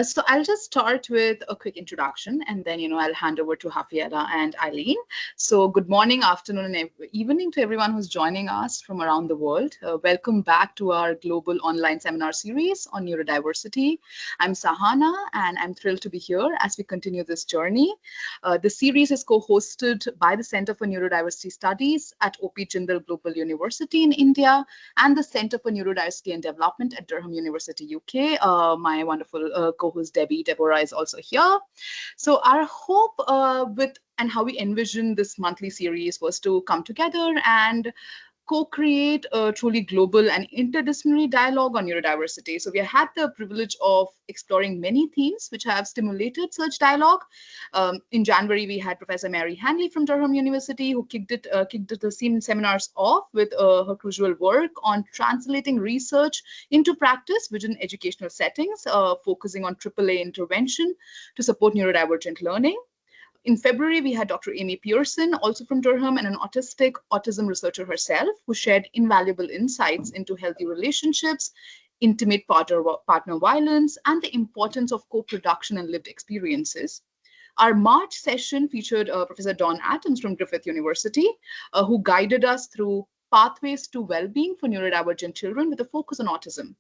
So I'll just start with a quick introduction, and then I'll hand over to Hafiela and Eileen. So good morning, afternoon, and evening to everyone who's joining us from around the world. Welcome back to our global online seminar series on neurodiversity. I'm Sahana, and I'm thrilled to be here as we continue this journey. The series is co-hosted by the Center for Neurodiversity Studies at OP Jindal Global University in India and the Center for Neurodiversity and Development at Durham University, UK. My wonderful co-host Deborah is also here. So our hope with and how we envisioned this monthly series was to come together and co-create a truly global and interdisciplinary dialogue on neurodiversity. So we have had the privilege of exploring many themes which have stimulated such dialogue. In January, we had Professor Mary Hanley from Durham University, who kicked the seminars off with her crucial work on translating research into practice within educational settings, focusing on AAA intervention to support neurodivergent learning. In February, we had Dr. Amy Pearson, also from Durham, and an autism researcher herself, who shared invaluable insights into healthy relationships, intimate partner violence, and the importance of co-production and lived experiences. Our March session featured Professor Dawn Adams from Griffith University, who guided us through pathways to well-being for neurodivergent children with a focus on autism.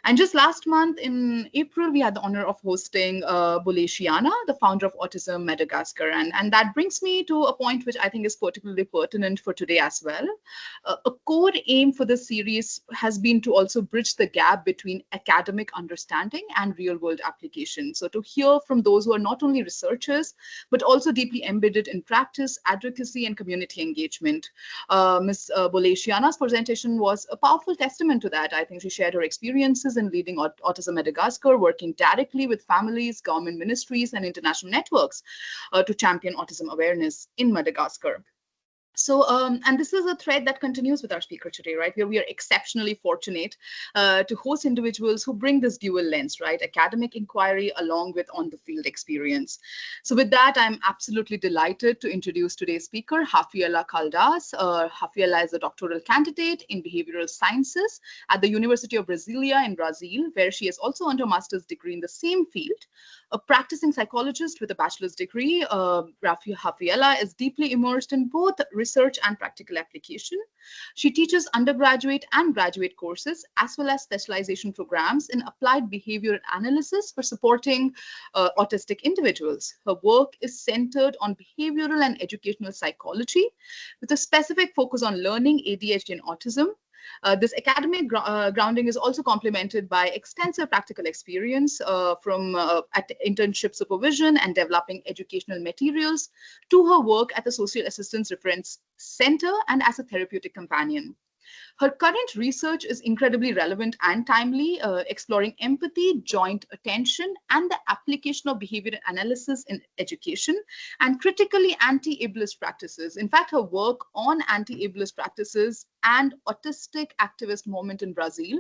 And just last month in April, we had the honor of hosting Bole Shiana, the founder of Autism Madagascar. And that brings me to a point which I think is particularly pertinent for today as well. A core aim for this series has been to also bridge the gap between academic understanding and real-world application. So to hear from those who are not only researchers, but also deeply embedded in practice, advocacy, and community engagement. Ms. Bole Shiana's presentation was a powerful testament to that. I think she shared her experiences in leading Autism Madagascar, working directly with families, government ministries, and international networks to champion autism awareness in Madagascar. So, and this is a thread that continues with our speaker today, right? Where we are exceptionally fortunate to host individuals who bring this dual lens, right? Academic inquiry along with on-the-field experience. So with that, I'm absolutely delighted to introduce today's speaker, Hafiela Caldas. Hafiela is a doctoral candidate in behavioral sciences at the University of Brasilia in Brazil, where she has also earned her master's degree in the same field. A practicing psychologist with a bachelor's degree, Hafiela is deeply immersed in both research and practical application. She teaches undergraduate and graduate courses, as well as specialization programs in applied behavior analysis for supporting autistic individuals. Her work is centered on behavioral and educational psychology, with a specific focus on learning, ADHD, and autism. This academic grounding is also complemented by extensive practical experience from at internship supervision and developing educational materials to her work at the Social Assistance Reference Center and as a therapeutic companion. Her current research is incredibly relevant and timely, exploring empathy, joint attention, and the application of behavior analysis in education, and critically anti-ableist practices. In fact, her work on anti-ableist practices and autistic activist movement in Brazil,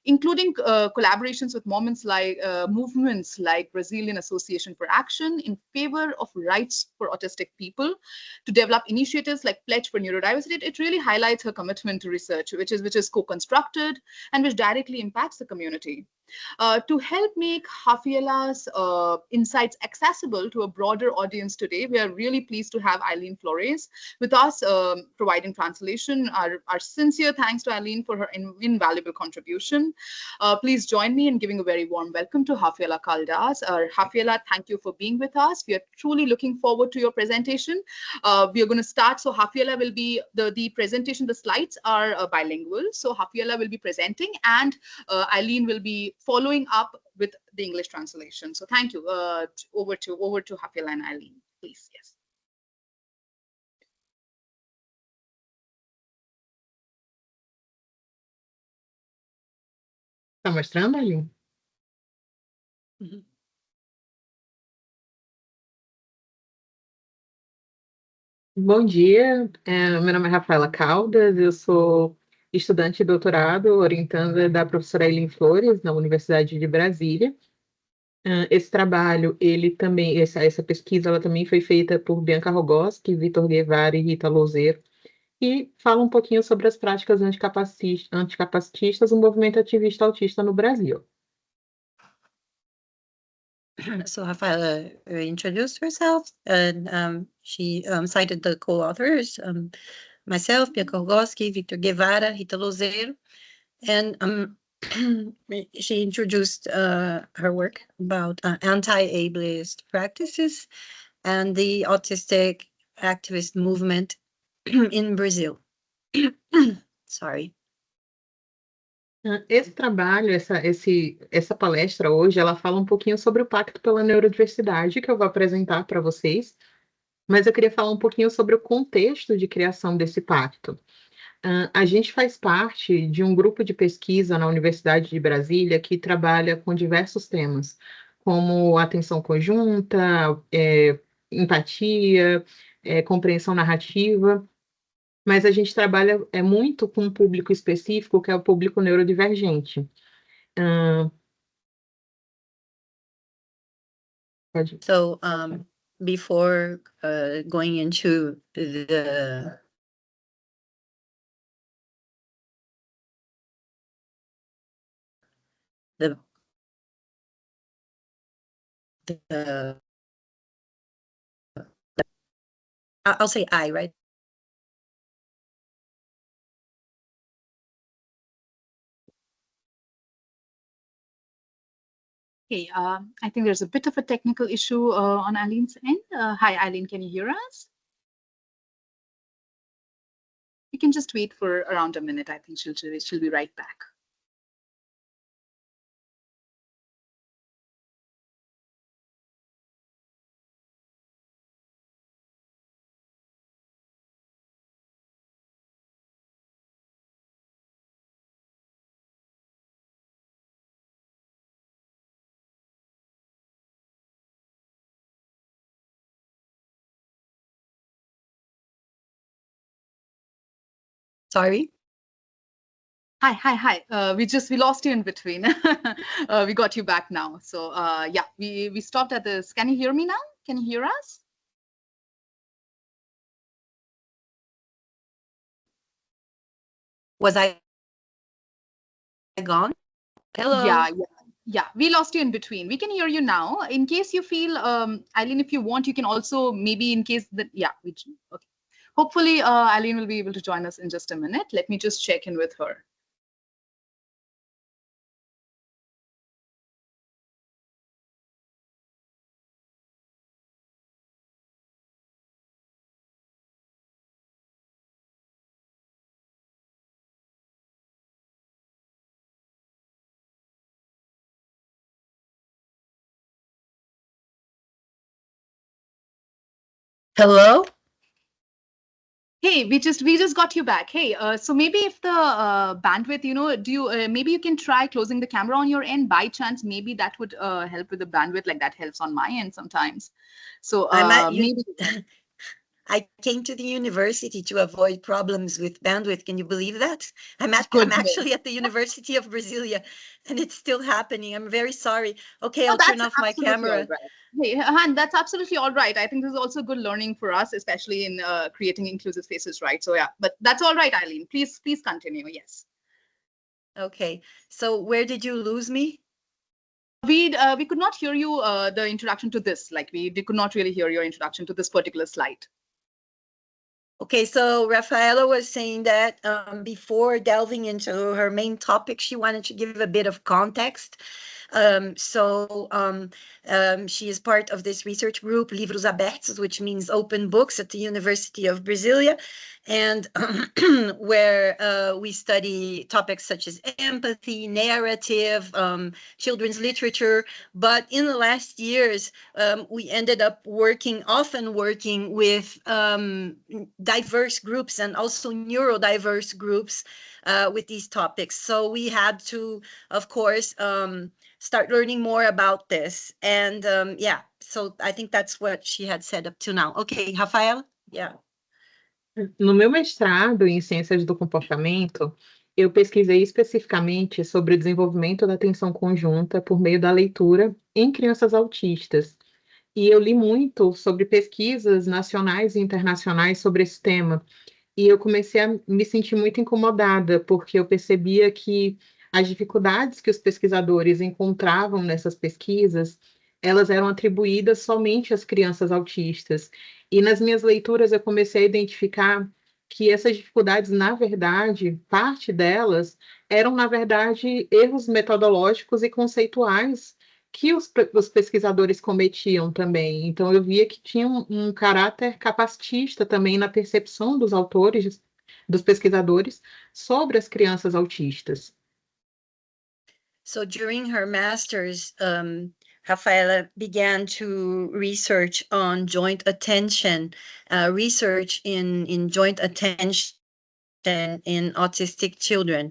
including collaborations with movements like Brazilian Association for Action in favor of rights for autistic people, to develop initiatives like Pledge for Neurodiversity. It really highlights her commitment to research, which is co-constructed and which directly impacts the community. To help make Hafiela's insights accessible to a broader audience today, we are really pleased to have Eileen Flores with us, providing translation. Our sincere thanks to Eileen for her invaluable contribution. Please join me in giving a very warm welcome to Hafiela Caldas. Hafiela, thank you for being with us. We are truly looking forward to your presentation. We are going to start. So Hafiela will be the presentation. The slides are bilingual. So Hafiela will be presenting, and Eileen will be following up with the English translation. So thank you. Over to Hafiela and Eileen, please. Yes. Tá mostrando, Eileen? Bom dia, meu nome é Rafaela Caldas, eu sou estudante de doutorado orientanda da professora Eileen Flores, na Universidade de Brasília. Esse trabalho, essa pesquisa, ela também foi feita por Bianca Rogoski, Vitor Guevara e Rita Louzeiro, e fala um pouquinho sobre as práticas anticapacitistas, o movimento ativista autista no Brasil. So Rafaela introduced herself, and she cited the co-authors, myself, Pia Kogowski, Victor Guevara, Rita Lozeiro, and she introduced her work about anti-ableist practices and the autistic activist movement in Brazil. Sorry. Esse trabalho, essa palestra hoje, ela fala um pouquinho sobre o Pacto pela Neurodiversidade, que eu vou apresentar para vocês, mas eu queria falar um pouquinho sobre o contexto de criação desse pacto. A gente faz parte de um grupo de pesquisa na Universidade de Brasília que trabalha com diversos temas, como atenção conjunta, empatia, compreensão narrativa, mas a gente trabalha muito com um público específico, que é o público neurodivergente. Pode. So before going into I'll say I, right? Okay, I think there's a bit of a technical issue on Eileen's end. Hi, Eileen, can you hear us? You can just wait for around a minute. I think she'll be right back. Sorry. Hi. We lost you in between. We got you back now. So yeah, we stopped at this. Can you hear me now? Can you hear us? Was I gone? Hello. Yeah. We lost you in between. We can hear you now. In case you feel, Eileen, if you want, you can also maybe in case that, yeah, okay. Hopefully, Eileen will be able to join us in just a minute. Let me just check in with her. Hello. Hey, we just got you back. Hey, so maybe if the bandwidth, maybe you can try closing the camera on your end by chance. Maybe that would help with the bandwidth. Like that helps on my end sometimes. So maybe. I came to the university to avoid problems with bandwidth. Can you believe that? I'm actually at the University of Brasilia, and it's still happening. I'm very sorry. Okay, I'll turn off my camera. Right. Hey, Han, that's absolutely all right. I think this is also good learning for us, especially in creating inclusive spaces, right? So yeah, but that's all right, Eileen. Please continue. Yes. Okay. So where did you lose me? We could not hear you the introduction to this. Like we could not really hear your introduction to this particular slide. Okay, so Rafaela was saying that before delving into her main topic, she wanted to give a bit of context. She is part of this research group, Livros Abertos, which means open books at the University of Brasilia, and where we study topics such as empathy, narrative, children's literature. But in the last years, we ended up often working with diverse groups and also neurodiverse groups with these topics. So we had to, of course, start learning more about this. And yeah, so I think that's what she had said up to now. Okay, Rafael? Yeah. No meu mestrado em Ciências do Comportamento, eu pesquisei especificamente sobre o desenvolvimento da atenção conjunta por meio da leitura em crianças autistas. E eu li muito sobre pesquisas nacionais e internacionais sobre esse tema. E eu comecei a me sentir muito incomodada, porque eu percebia que as dificuldades que os pesquisadores encontravam nessas pesquisas elas eram atribuídas somente às crianças autistas. E nas minhas leituras eu comecei a identificar que essas dificuldades, na verdade, parte delas eram, na verdade, erros metodológicos e conceituais que os pesquisadores cometiam também. Então, eu via que tinha um caráter capacitista também na percepção dos autores, dos pesquisadores, sobre as crianças autistas. So during her master's, Rafaela began to research on joint attention, research in joint attention in autistic children.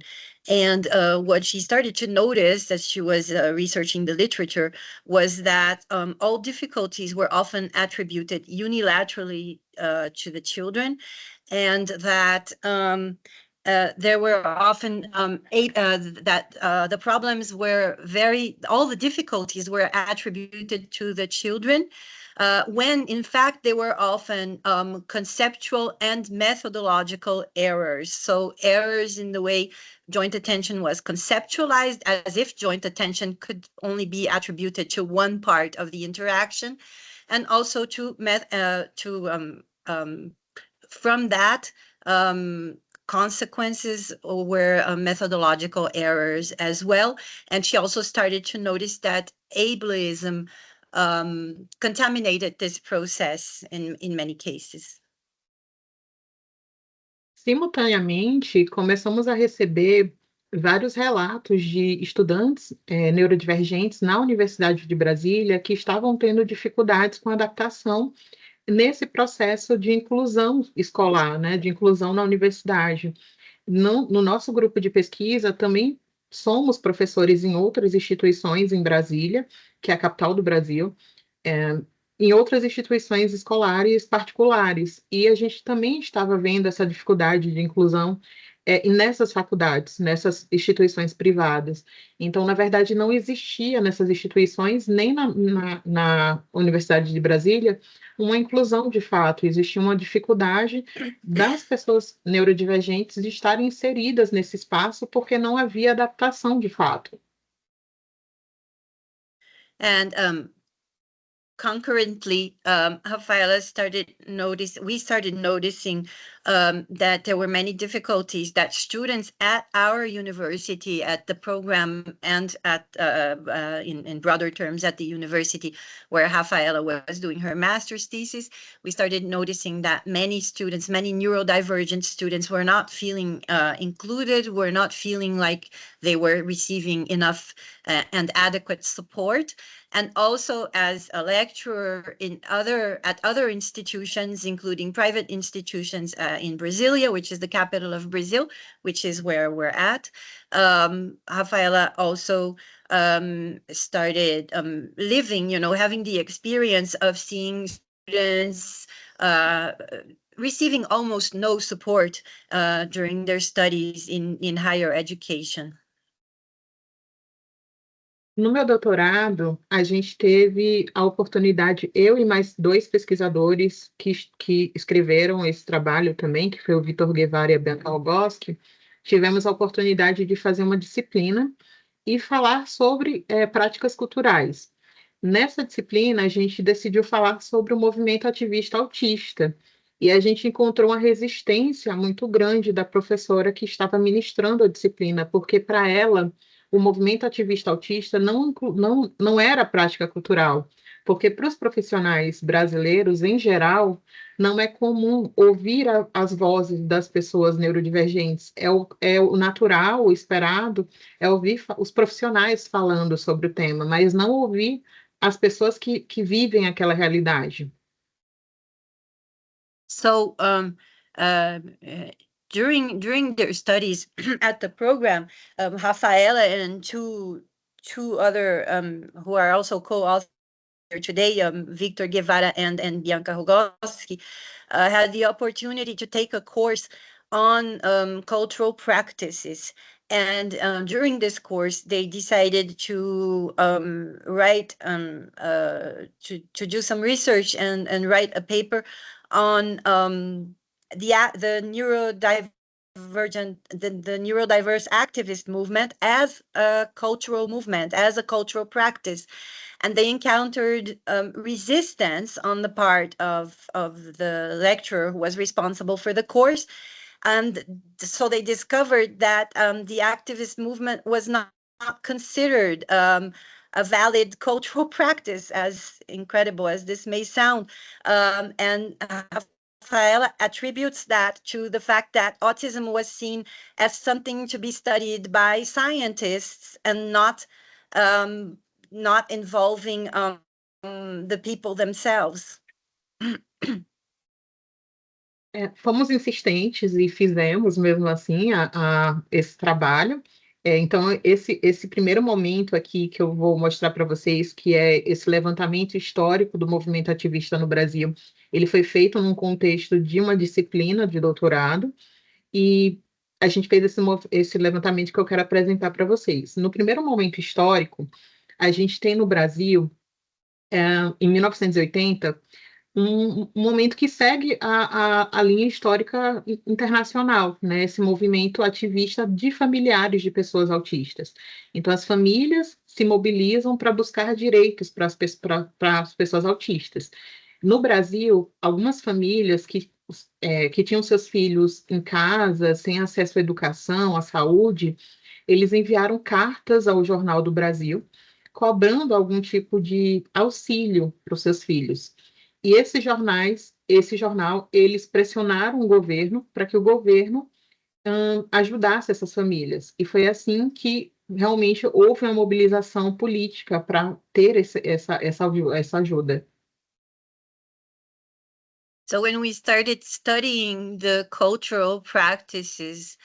And what she started to notice as she was researching the literature was that all difficulties were often attributed unilaterally to the children, and that there were often the problems were all the difficulties were attributed to the children, when in fact they were often conceptual and methodological errors. So errors in the way joint attention was conceptualized, as if joint attention could only be attributed to one part of the interaction, and also from that, consequences were methodological errors as well. And she also started to notice that ableism contaminated this process in many cases. Simultaneamente, começamos a receber vários relatos de estudantes neurodivergentes na Universidade de Brasília que estavam tendo dificuldades com a adaptação nesse processo de inclusão escolar, né, de inclusão na universidade. No nosso grupo de pesquisa, também somos professores em outras instituições em Brasília, que é a capital do Brasil, em outras instituições escolares particulares, e a gente também estava vendo essa dificuldade de inclusão nessas faculdades, nessas instituições privadas. Então, na verdade, não existia nessas instituições, nem na Universidade de Brasília, uma inclusão de fato. Existia uma dificuldade das pessoas neurodivergentes de estarem inseridas nesse espaço, porque não havia adaptação de fato. And concurrently, Rafaela we started noticing that there were many difficulties that students at our university, at the program, and at in broader terms at the university where Rafaela was doing her master's thesis, we started noticing that many students, many neurodivergent students, were not feeling included, were not feeling like they were receiving enough and adequate support. And also as a lecturer at other institutions, including private institutions in Brasilia, which is the capital of Brazil, which is where we're at. Rafaela also started living, having the experience of seeing students receiving almost no support during their studies in higher education. No meu doutorado, a gente teve a oportunidade, eu e mais 2 pesquisadores que escreveram esse trabalho também, que foi o Vitor Guevara e a Bianca Rogoski, tivemos a oportunidade de fazer uma disciplina e falar sobre práticas culturais. Nessa disciplina, a gente decidiu falar sobre o movimento ativista autista, e a gente encontrou uma resistência muito grande da professora que estava ministrando a disciplina, porque para ela o movimento ativista autista não era prática cultural, porque para os profissionais brasileiros, em geral, não é comum ouvir as vozes das pessoas neurodivergentes. É o natural, o esperado, é ouvir os profissionais falando sobre o tema, mas não ouvir as pessoas que vivem aquela realidade. So, during their studies at the program, Rafaela and two other who are also co-authors today, Victor Guevara and Bianca Rogoski, had the opportunity to take a course on cultural practices. And during this course, they decided to write, to do some research and write a paper on the neurodiverse activist movement as a cultural movement, as a cultural practice. and they encountered resistance on the part of the lecturer who was responsible for the course. And so they discovered that the activist movement was not considered a valid cultural practice, as incredible as this may sound. And Rafaela attributes that to the fact that autism was seen as something to be studied by scientists and not involving the people themselves. Fomos insistentes e fizemos mesmo assim esse trabalho. Então, esse primeiro momento aqui que eu vou mostrar para vocês, que é esse levantamento histórico do movimento ativista no Brasil, ele foi feito num contexto de uma disciplina de doutorado, e a gente fez esse levantamento que eu quero apresentar para vocês. No primeiro momento histórico, a gente tem no Brasil, em 1980, um momento que segue a linha histórica internacional, né? Esse movimento ativista de familiares de pessoas autistas. Então, as famílias se mobilizam para buscar direitos para as pessoas autistas. No Brasil, algumas famílias que tinham seus filhos em casa, sem acesso à educação, à saúde, eles enviaram cartas ao Jornal do Brasil, cobrando algum tipo de auxílio para os seus filhos. E esse jornal, eles pressionaram o governo para que o governo ajudasse essas famílias. E foi assim que realmente houve uma mobilização política para ter essa ajuda. So when we started studying the cultural practices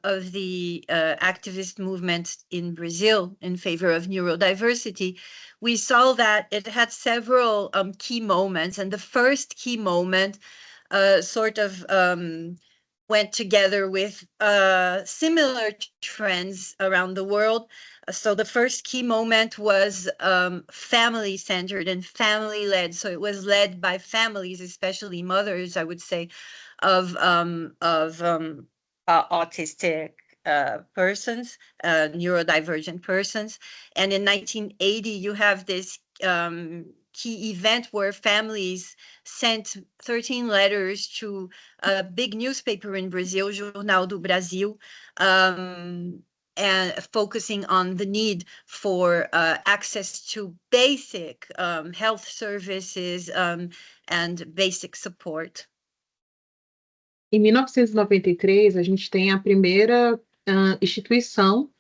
of the activist movement in Brazil in favor of neurodiversity, we saw that it had several key moments. And the first key moment sort of went together with similar trends around the world. So the first key moment was family-centered and family-led. So it was led by families, especially mothers, I would say, of autistic persons, neurodivergent persons. And in 1980, you have this key event where families sent 13 letters to a big newspaper in Brazil, Jornal do Brasil, and focusing on the need for access to basic health services and basic support. Em 1993, a gente tem a primeira instituição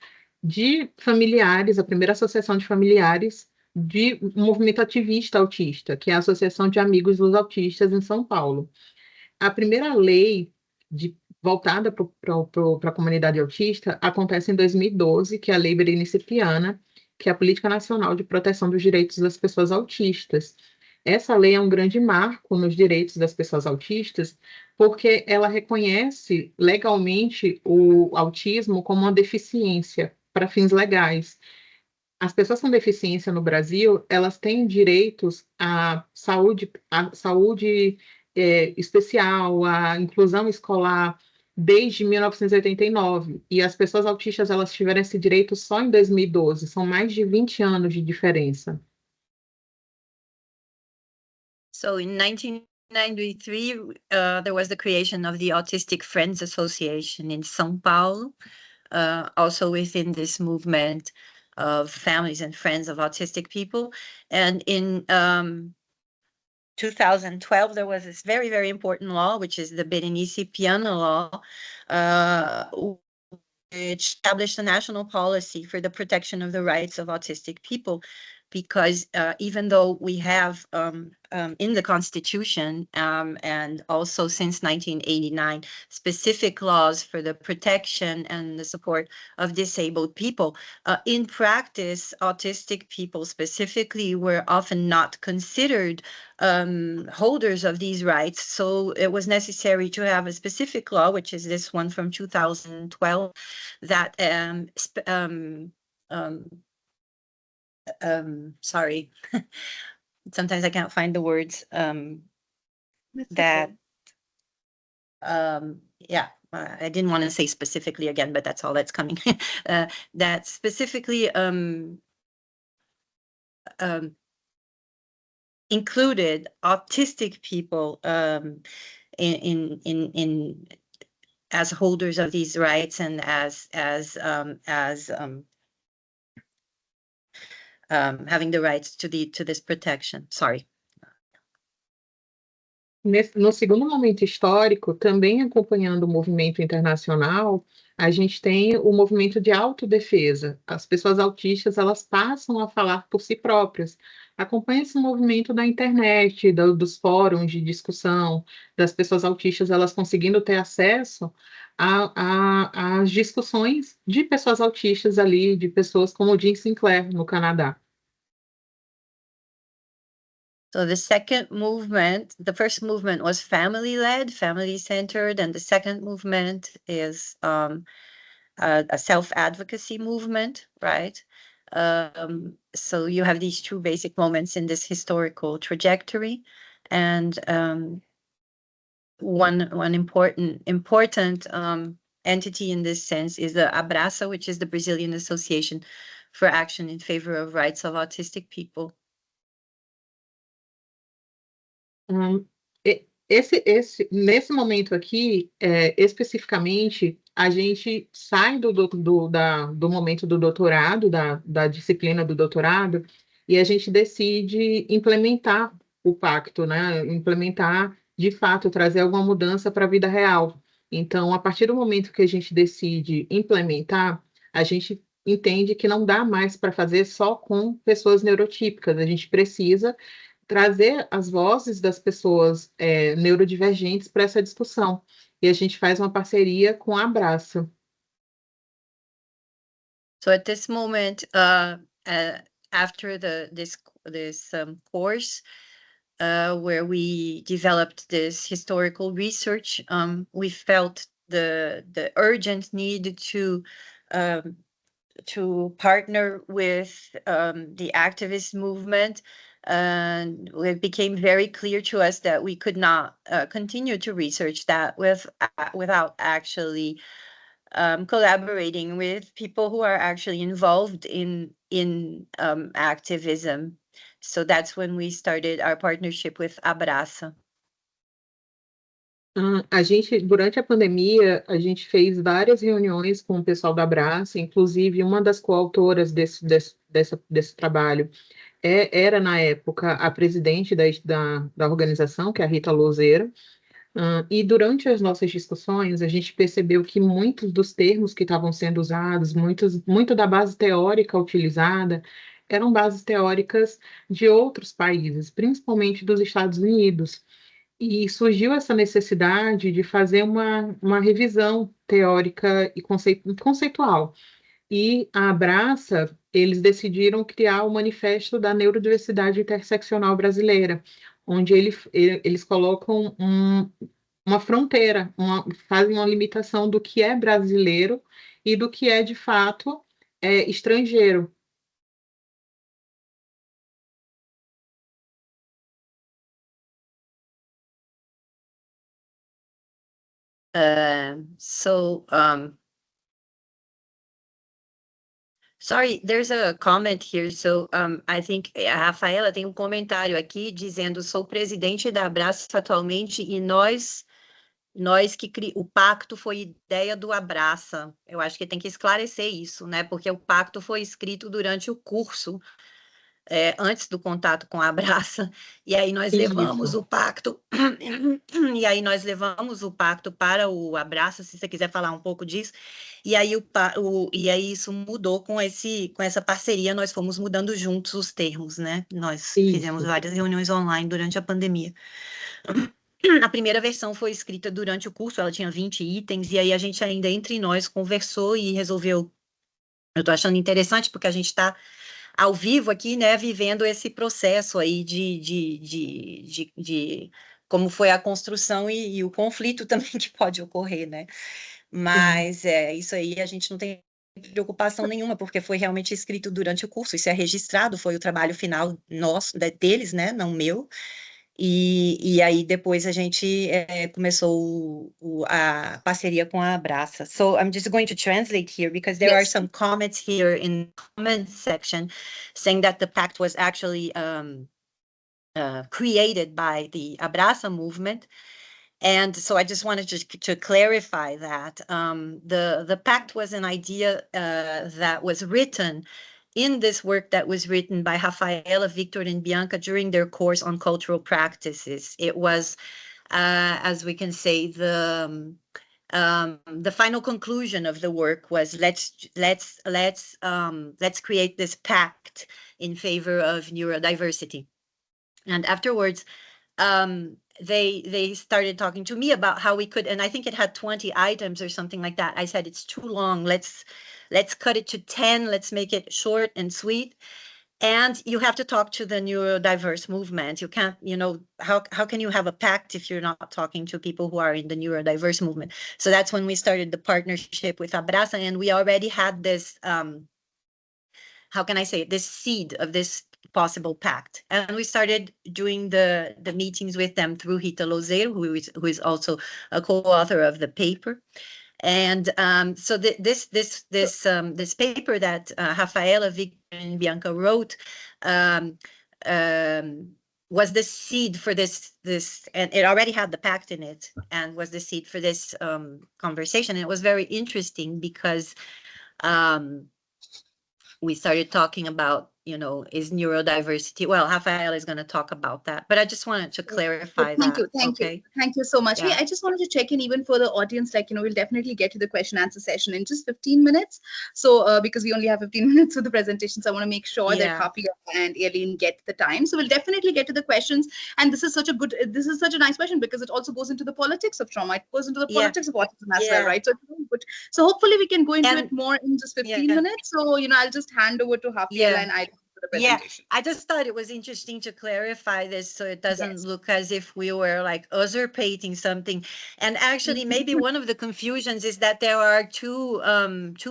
de familiares, a primeira associação de familiares de um movimento ativista autista, que é a Associação de Amigos dos Autistas em São Paulo. A primeira lei voltada para a comunidade autista acontece em 2012, que é a Lei Berenice Piana, que é a Política Nacional de Proteção dos Direitos das Pessoas Autistas. Essa lei é um grande marco nos direitos das pessoas autistas, porque ela reconhece legalmente o autismo como uma deficiência para fins legais. As pessoas com deficiência no Brasil, elas têm direitos à saúde especial, à inclusão escolar, desde 1989. E as pessoas autistas, elas tiveram esse direito só em 2012. São mais de 20 anos de diferença. So in 1993, there was the creation of the Autistic Friends Association in São Paulo, also within this movement of families and friends of autistic people. And in 2012, there was this very, very important law, which is the Berenice Piana law, which established a national policy for the protection of the rights of autistic people. Because even though we have in the Constitution and also since 1989 specific laws for the protection and the support of disabled people, in practice, autistic people specifically were often not considered holders of these rights. So it was necessary to have a specific law, which is this one from 2012, that sorry, sometimes I can't find the words, that, yeah, I didn't want to say specifically again, but that's all that's coming, that specifically included autistic people in as holders of these rights and as having the rights to this protection. Sorry. No segundo momento histórico, também acompanhando o movimento internacional, a gente tem o movimento de autodefesa. As pessoas autistas, elas passam a falar por si próprias. Acompanha esse movimento da internet, dos fóruns de discussão, das pessoas autistas, elas conseguindo ter acesso às discussões de pessoas autistas ali, de pessoas como o Jim Sinclair, no Canadá. So the second movement, the first movement was family-led, family-centered, and the second movement is a self-advocacy movement, right? So you have these two basic moments in this historical trajectory, and one important entity in this sense is the Abraça, which is the Brazilian Association for Action in Favor of Rights of Autistic People. Nesse momento aqui, especificamente, a gente sai do momento do doutorado, da disciplina do doutorado, e a gente decide implementar o pacto, né? Implementar, de fato, trazer alguma mudança para a vida real. Então, a partir do momento que a gente decide implementar, a gente entende que não dá mais para fazer só com pessoas neurotípicas, a gente precisa trazer as vozes das pessoas neurodivergentes para essa discussão. E a gente faz uma parceria com a Abraça. So at this moment, after this course, where we developed this historical research, we felt the urgent need to partner with the activist movement. And it became very clear to us that we could not continue to research that without actually collaborating with people who are actually involved in activism. So that's when we started our partnership with Abraça. Durante a pandemia, a gente fez várias reuniões com o pessoal da Abraça, inclusive uma das coautoras desse trabalho era, na época, a presidente da organização, que é a Rita Louzeira, e durante as nossas discussões, a gente percebeu que muitos dos termos que estavam sendo usados, muito da base teórica utilizada, eram bases teóricas de outros países, principalmente dos Estados Unidos. E surgiu essa necessidade de fazer uma revisão teórica e conceitual. E a Abraça, eles decidiram criar o Manifesto da Neurodiversidade Interseccional Brasileira, onde eles colocam uma fronteira, fazem uma limitação do que é brasileiro e do que é, de fato, estrangeiro. Sorry, there's a comment here. So I think a Rafaela tem um comentário aqui dizendo: sou presidente da Abraça atualmente e o pacto foi ideia do Abraça. Eu acho que tem que esclarecer isso, né? Porque o pacto foi escrito durante o curso, antes do contato com a Abraça, e aí nós levamos o pacto, para o Abraça, se você quiser falar um pouco disso, e aí, isso mudou com essa parceria, nós fomos mudando juntos os termos, né? Nós fizemos várias reuniões online durante a pandemia. A primeira versão foi escrita durante o curso, ela tinha 20 itens, e aí a gente ainda entre nós conversou e resolveu. Eu tô achando interessante porque a gente está ao vivo aqui, né, vivendo esse processo aí de como foi a construção e o conflito também que pode ocorrer, né? Mas isso aí a gente não tem preocupação nenhuma, porque foi realmente escrito durante o curso, isso é registrado, foi o trabalho final nosso, deles, né, não meu, E aí depois a gente começou a parceria com a Abraça. So I'm just going to translate here because there are some comments here in the comment section saying that the pact was actually created by the Abraça movement. And so I just wanted to clarify that the pact was an idea that was written in this work that was written by Rafaela, Victor, and Bianca during their course on cultural practices. It was, as we can say, the final conclusion of the work was let's create this pact in favor of neurodiversity. And afterwards, they started talking to me about how we could, and I think it had 20 items or something like that. I said, it's too long. Let's cut it to 10. Let's make it short and sweet. And you have to talk to the neurodiverse movement. You can't, how can you have a pact if you're not talking to people who are in the neurodiverse movement? So that's when we started the partnership with Abraça, and we already had this, how can I say it, this seed of this possible pact. And we started doing the meetings with them through Rita Lozeiro, who is also a co-author of the paper. And so this paper that Rafaela, Victor, and Bianca wrote was the seed for this, and it already had the pact in it, and was the seed for this conversation. And it was very interesting because we started talking about, is neurodiversity, well, Rafaela is going to talk about that, but I just wanted to clarify Thank that. Thank you so much. Yeah. Hey, I just wanted to check in even for the audience, we'll definitely get to the question answer session in just 15 minutes. So because we only have 15 minutes for the presentation, so I want to make sure that Hafiela and Aileen get the time. So we'll definitely get to the questions. And this is such a nice question because it also goes into the politics of trauma. It goes into the politics of autism as well, right? So it's really good. So hopefully we can go into it more in just 15 minutes. So, I'll just hand over to Hafiela and I. I just thought it was interesting to clarify this so it doesn't look as if we were like usurpating something. And actually, maybe one of the confusions is that there are two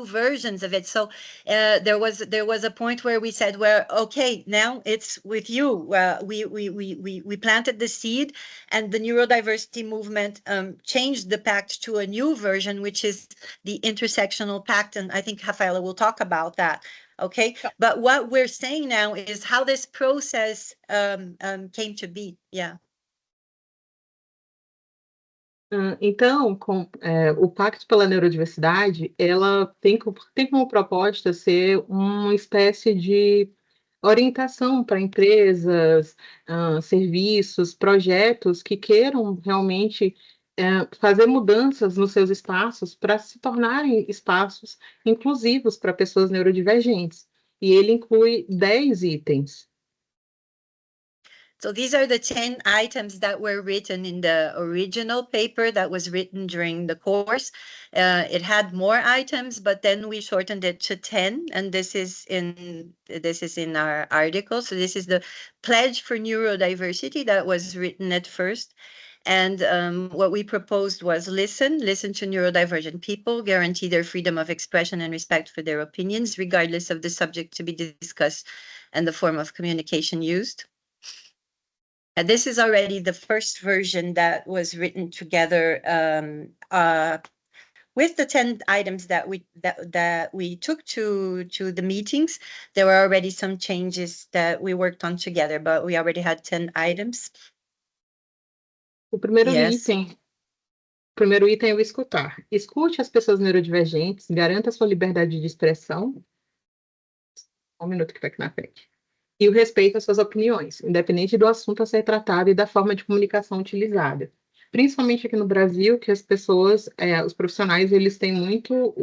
versions of it. So there was a point where we said, well, okay, now it's with you. We planted the seed, and the neurodiversity movement changed the pact to a new version, which is the intersectional pact. And I think Rafaela will talk about that. Okay, but what we're saying now is how this process came to be. Yeah. Então, o Pacto pela Neurodiversidade, ela tem como proposta ser uma espécie de orientação para empresas, serviços, projetos que queiram realmente fazer mudanças nos seus espaços para se tornarem espaços inclusivos para pessoas neurodivergentes. E ele inclui 10 itens. So these are the 10 items that were written in the original paper that was written during the course. It had more items, but then we shortened it to 10, and this is in our article. So this is the pledge for neurodiversity that was written at first. And what we proposed was listen to neurodivergent people, guarantee their freedom of expression and respect for their opinions, regardless of the subject to be discussed and the form of communication used. And this is already the first version that was written together with the 10 items that we took to the meetings. There were already some changes that we worked on together, but we already had 10 items. O primeiro item é o escutar. Escute as pessoas neurodivergentes, garanta sua liberdade de expressão. Um minuto que está aqui na frente. E o respeito às suas opiniões, independente do assunto a ser tratado e da forma de comunicação utilizada. Principalmente aqui no Brasil, que as pessoas, os profissionais, eles têm muito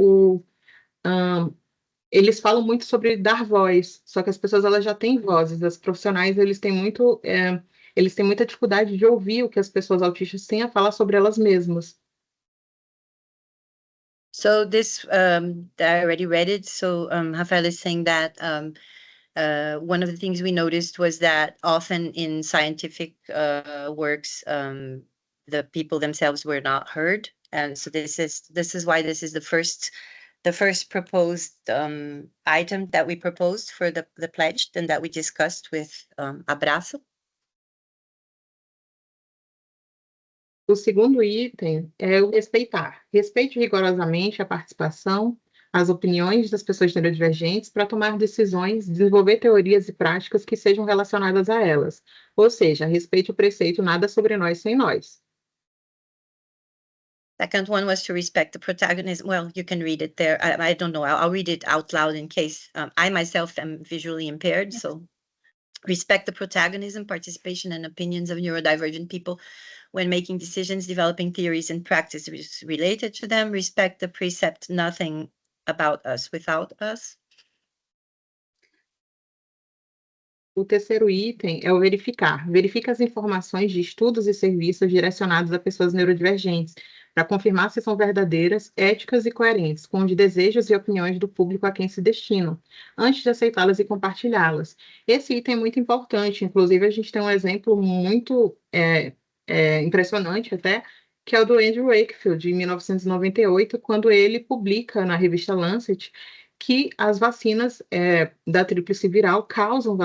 eles falam muito sobre dar voz, só que as pessoas elas já têm vozes. Os profissionais, eles têm muita dificuldade de ouvir o que as pessoas autistas têm a falar sobre elas mesmas. So this, I already read it. So Rafael is saying that one of the things we noticed was that often in scientific works, the people themselves were not heard, and so this is why this is the first proposed item that we proposed for the pledge and that we discussed with Abraça. O segundo item é o respeitar. Respeite rigorosamente a participação, as opiniões das pessoas neurodivergentes para tomar decisões, desenvolver teorias e práticas que sejam relacionadas a elas. Ou seja, respeite o preceito nada sobre nós sem nós. Second one was to respect the protagonist. Well, you can read it there. I don't know. I'll read it out loud in case I myself am visually impaired. So respect the protagonism, participation, and opinions of neurodivergent people when making decisions, developing theories and practices related to them. Respect the precept, nothing about us without us. O terceiro item é o verificar. Verifique as informações de estudos e serviços direcionados a pessoas neurodivergentes, para confirmar se são verdadeiras, éticas e coerentes com os desejos e opiniões do público a quem se destinam, antes de aceitá-las e compartilhá-las. Esse item é muito importante, inclusive a gente tem um exemplo muito impressionante até, que é o do Andrew Wakefield, de 1998, quando ele publica na revista Lancet que as vacinas da tríplice viral causam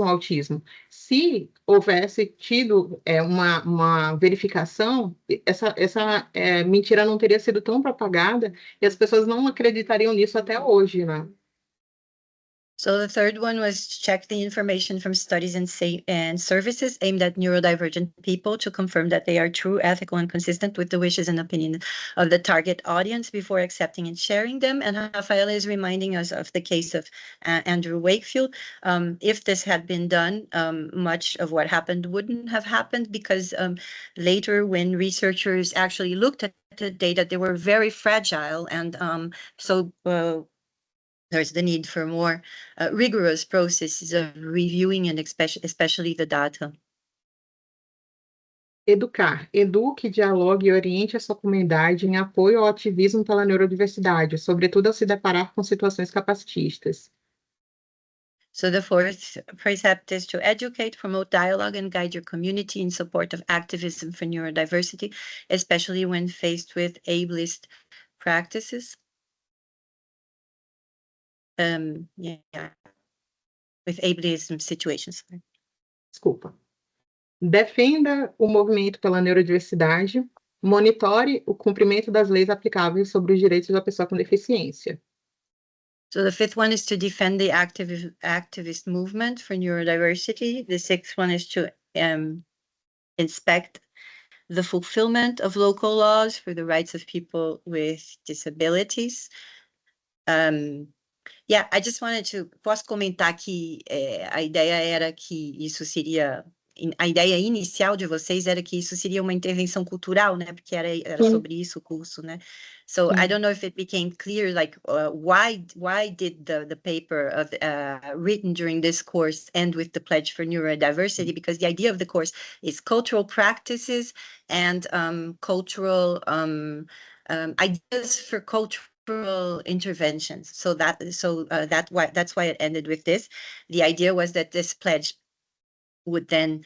autismo. Se houvesse tido uma verificação, essa mentira não teria sido tão propagada e as pessoas não acreditariam nisso até hoje, né? So the third one was to check the information from studies and services aimed at neurodivergent people to confirm that they are true, ethical, and consistent with the wishes and opinions of the target audience before accepting and sharing them. And Rafaela is reminding us of the case of Andrew Wakefield. If this had been done, much of what happened wouldn't have happened, because later when researchers actually looked at the data, they were very fragile. And there's the need for more rigorous processes of reviewing and especially the data. Educar. Eduque, dialogue e oriente a sua comunidade em apoio ao ativismo pela neurodiversidade, sobretudo ao se deparar com situações capacitistas. So the fourth precept is to educate, promote dialogue, and guide your community in support of activism for neurodiversity, especially when faced with ableist practices. With ableism situations. Desculpa. Defenda o movimento pela neurodiversidade, monitore o cumprimento das leis aplicáveis sobre os direitos da pessoa com deficiência. So the fifth one is to defend the activist movement for neurodiversity. The sixth one is to inspect the fulfillment of local laws for the rights of people with disabilities. Yeah, I just wanted to... Posso comentar que a ideia era que isso seria... A ideia inicial de vocês era que isso seria uma intervenção cultural, né? Porque era sobre isso o curso, né? So I don't know if it became clear, like, why did the paper written during this course end with the Pledge for Neurodiversity? Because the idea of the course is cultural practices and cultural ideas for cultural interventions. So that's why it ended with this. The idea was that this pledge would then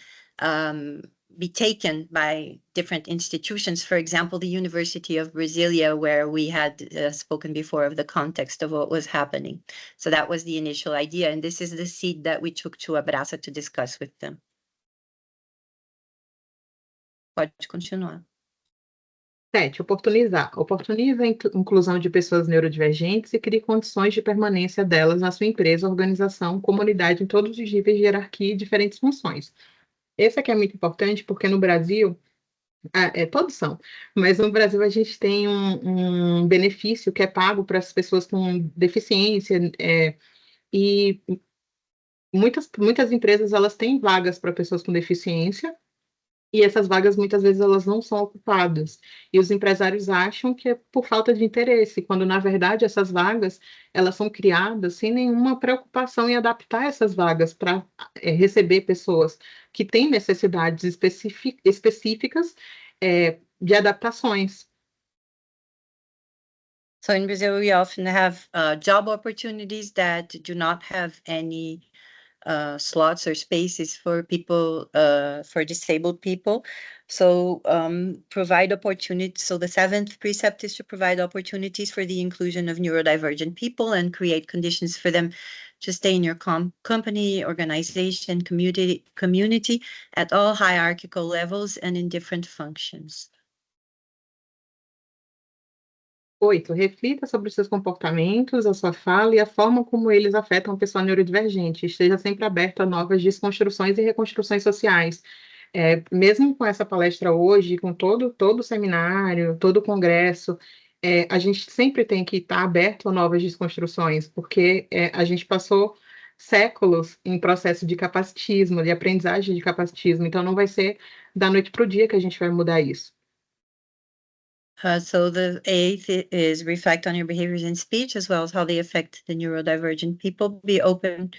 be taken by different institutions. For example, the University of Brasilia, where we had spoken before of the context of what was happening. So that was the initial idea, and this is the seed that we took to Abraça to discuss with them. Pode continuar. 7. Oportunizar. Oportunize a inclusão de pessoas neurodivergentes e crie condições de permanência delas na sua empresa, organização, comunidade, em todos os níveis de hierarquia e diferentes funções. Esse aqui é muito importante porque no Brasil, todos são, mas no Brasil a gente tem um benefício que é pago para as pessoas com deficiência e muitas empresas elas têm vagas para pessoas com deficiência. E essas vagas, muitas vezes, elas não são ocupadas. E os empresários acham que é por falta de interesse, quando, na verdade, essas vagas, elas são criadas sem nenhuma preocupação em adaptar essas vagas para receber pessoas que têm necessidades específicas de adaptações. So in Brazil, we often have job opportunities that do not have any slots or spaces for people, for disabled people. So provide opportunities. So the 7th precept is to provide opportunities for the inclusion of neurodivergent people and create conditions for them to stay in your company, organization, community at all hierarchical levels and in different functions. 8. Reflita sobre os seus comportamentos, a sua fala e a forma como eles afetam a pessoa neurodivergente. Esteja sempre aberto a novas desconstruções e reconstruções sociais. Mesmo com essa palestra hoje, com todo o seminário, todo o congresso, a gente sempre tem que estar aberto a novas desconstruções, porque a gente passou séculos em processo de capacitismo, de aprendizagem de capacitismo, então não vai ser da noite para o dia que a gente vai mudar isso. So the 8th is reflect on your behaviors in speech as well as how they affect the neurodivergent people. Be open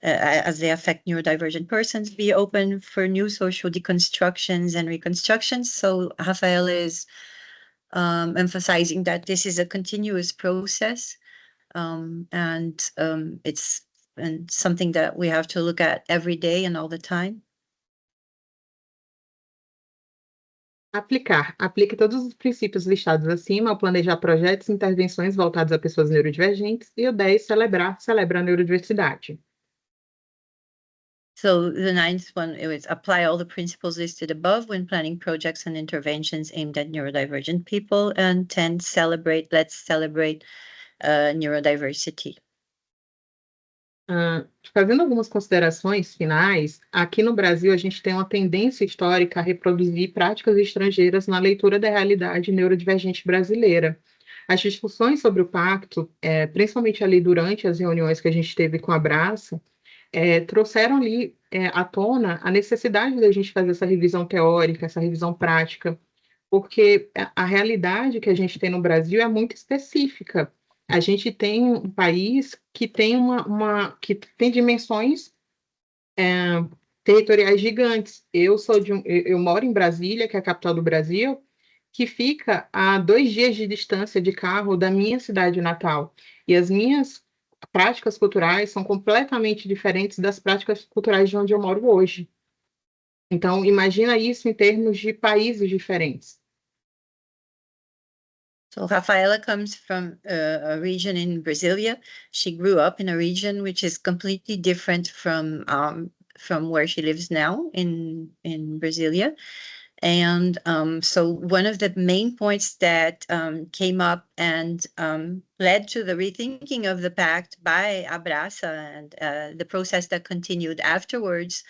as they affect neurodivergent persons. Be open for new social deconstructions and reconstructions. So Rafael is emphasizing that this is a continuous process, and it's something that we have to look at every day and all the time. Aplicar. Aplique todos os princípios listados acima ao planejar projetos e intervenções voltados a pessoas neurodivergentes. E o 10, celebra a neurodiversidade. So the 9th one is apply all the principles listed above when planning projects and interventions aimed at neurodivergent people. And 10, let's celebrate neurodiversity. Fazendo algumas considerações finais, aqui no Brasil a gente tem uma tendência histórica a reproduzir práticas estrangeiras na leitura da realidade neurodivergente brasileira. As discussões sobre o pacto, principalmente ali durante as reuniões que a gente teve com a Abraça, trouxeram ali à tona a necessidade da gente fazer essa revisão teórica, essa revisão prática, porque a realidade que a gente tem no Brasil é muito específica. A gente tem um país que tem que tem dimensões territoriais gigantes. Eu moro em Brasília, que é a capital do Brasil, que fica a 2 dias de distância de carro da minha cidade natal. E as minhas práticas culturais são completamente diferentes das práticas culturais de onde eu moro hoje. Então, imagina isso em termos de países diferentes. So Rafaela comes from a region in Brasilia. She grew up in a region which is completely different from where she lives now in Brasilia. And so one of the main points that came up and led to the rethinking of the pact by Abraça and the process that continued afterwards,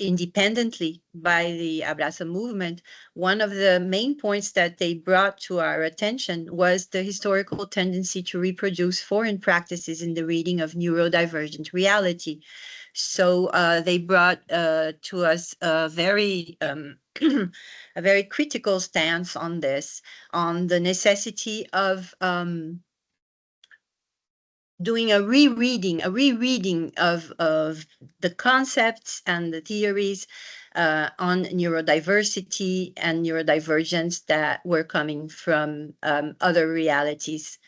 independently by the Abraça movement, one of the main points that they brought to our attention was the historical tendency to reproduce foreign practices in the reading of neurodivergent reality. So they brought to us a very a very critical stance on this, on the necessity of doing a rereading of the concepts and the theories on neurodiversity and neurodivergence that were coming from other realities.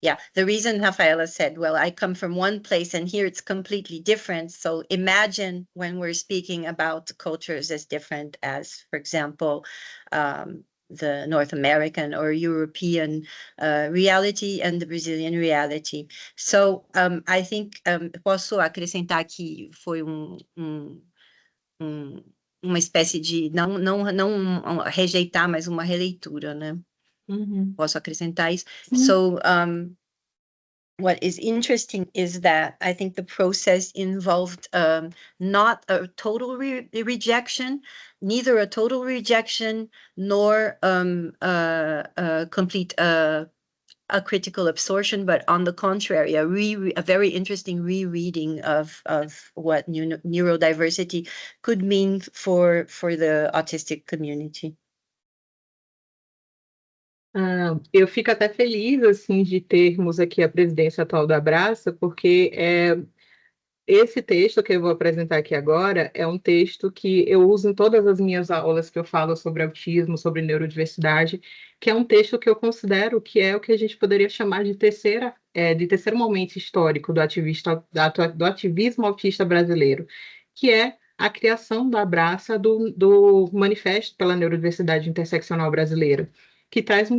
Yeah, the reason Rafaela said, well, I come from one place and here it's completely different. So imagine when we're speaking about cultures as different as, for example, the North American or European reality and the Brazilian reality. So I think posso acrescentar que foi uma espécie de não rejeitar, mas uma releitura, né? Uhum. Posso acrescentar isso? So what is interesting is that I think the process involved not a total rejection, neither a total rejection nor a complete a critical absorption, but on the contrary, a very interesting rereading of what neurodiversity could mean for the autistic community. Eu fico até feliz assim de termos aqui a presidência atual da Abraça, porque esse texto que eu vou apresentar aqui agora é um texto que eu uso em todas as minhas aulas que eu falo sobre autismo, sobre neurodiversidade, que é um texto que eu considero que é o que a gente poderia chamar de terceiro momento histórico do ativismo autista brasileiro, que é a criação da Abraça do Manifesto pela Neurodiversidade Interseccional Brasileira, que traz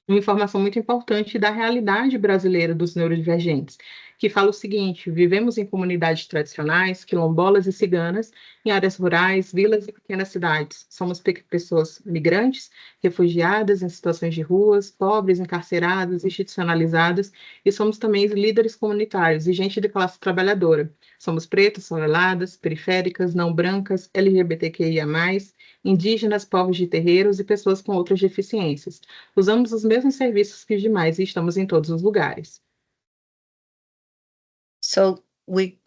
uma informação muito importante da realidade brasileira dos neurodivergentes, que fala o seguinte: vivemos em comunidades tradicionais, quilombolas e ciganas, em áreas rurais, vilas e pequenas cidades. Somos pessoas migrantes, refugiadas em situações de ruas, pobres, encarceradas, institucionalizadas, e somos também líderes comunitários e gente de classe trabalhadora. Somos pretas, faveladas, periféricas, não brancas, LGBTQIA+, indígenas, povos de terreiros e pessoas com outras deficiências. Usamos os mesmos serviços que os demais e estamos em todos os lugares. So we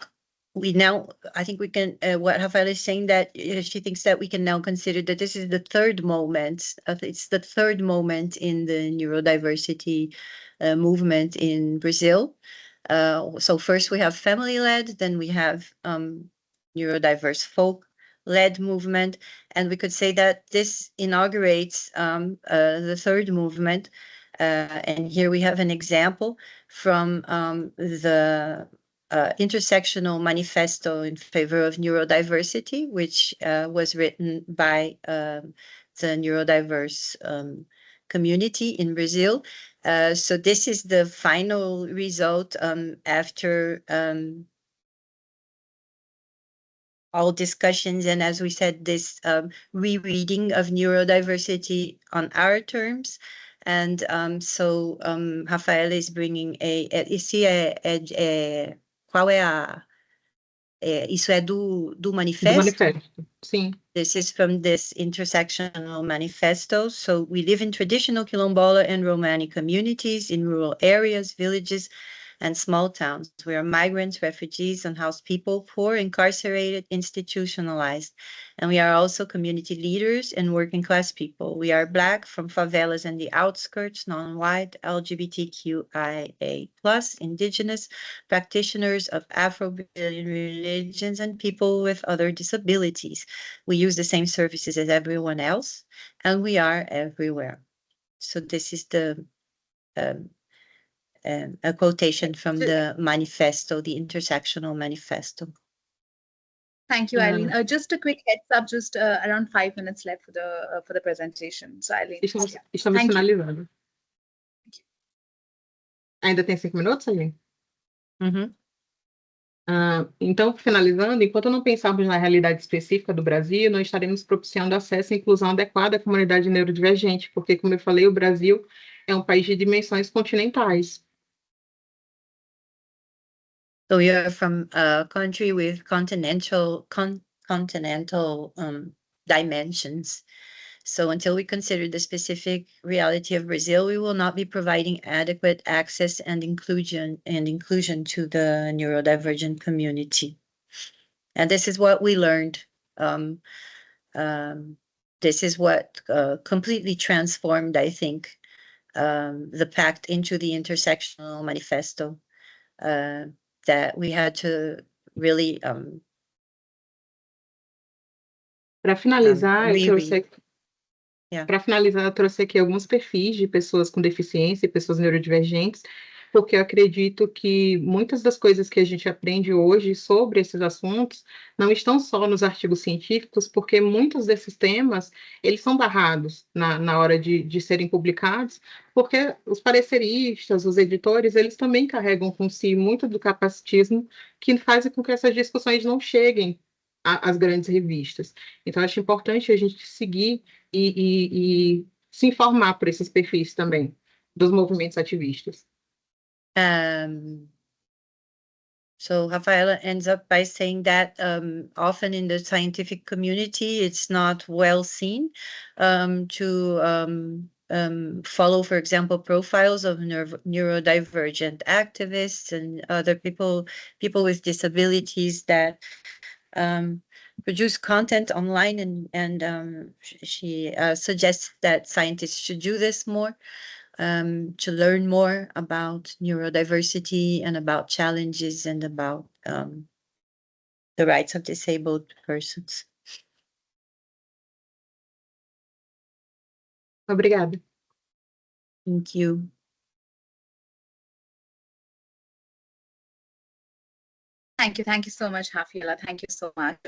now, I think we can, what Rafaela is saying, that she thinks that we can now consider that this is the third moment, it's the third moment in the neurodiversity movement in Brazil. So first we have family-led, then we have neurodiverse folk-led movement, and we could say that this inaugurates the third movement. And here we have an example from the Intersectional Manifesto in Favor of Neurodiversity, which was written by the neurodiverse community in Brazil. So this is the final result after all discussions, and as we said, this rereading of neurodiversity on our terms. And so Rafaela is bringing qual é a... isso é do manifesto? Do manifesto, sim. This is from this Intersectional Manifesto. So we live in traditional Quilombola and Romani communities in rural areas, villages, and small towns. We are migrants, refugees, unhoused people, poor, incarcerated, institutionalized. And we are also community leaders and working class people. We are Black, from favelas and the outskirts, non-white, LGBTQIA+, indigenous, practitioners of Afro-Brazilian religions, and people with other disabilities. We use the same services as everyone else, and we are everywhere. So this is the a quotation from the manifesto, the Intersectional Manifesto. Thank you, Eileen. Just a quick heads up, just around 5 minutes left for the presentation. So, Eileen, Estamos finalizando. Ainda tem 5 minutos, Eileen? Uhum. Então, finalizando, enquanto não pensarmos na realidade específica do Brasil, não estaremos propiciando acesso e inclusão adequada à comunidade neurodivergente, porque, como eu falei, o Brasil é um país de dimensões continentais. So we are from a country with continental dimensions. So until we consider the specific reality of Brazil, we will not be providing adequate access and inclusion to the neurodivergent community. And this is what we learned. This is what completely transformed, I think, the pact into the Intersectional Manifesto, that we had to really Para finalizar, reread. eu trouxe aqui alguns perfis de pessoas com deficiência e pessoas neurodivergentes, porque eu acredito que muitas das coisas que a gente aprende hoje sobre esses assuntos não estão só nos artigos científicos, porque muitos desses temas, eles são barrados na hora de serem publicados, porque os pareceristas, os editores, eles também carregam com si muito do capacitismo que faz com que essas discussões não cheguem às grandes revistas. Então, acho importante a gente seguir e se informar por esses perfis também, dos movimentos ativistas. So Rafaela ends up by saying that often in the scientific community, it's not well seen to follow, for example, profiles of neurodivergent activists and other people with disabilities that produce content online, and she suggests that scientists should do this more, to learn more about neurodiversity and about challenges and about the rights of disabled persons. Obrigada. Thank you. Thank you so much, Rafaela. Thank you so much.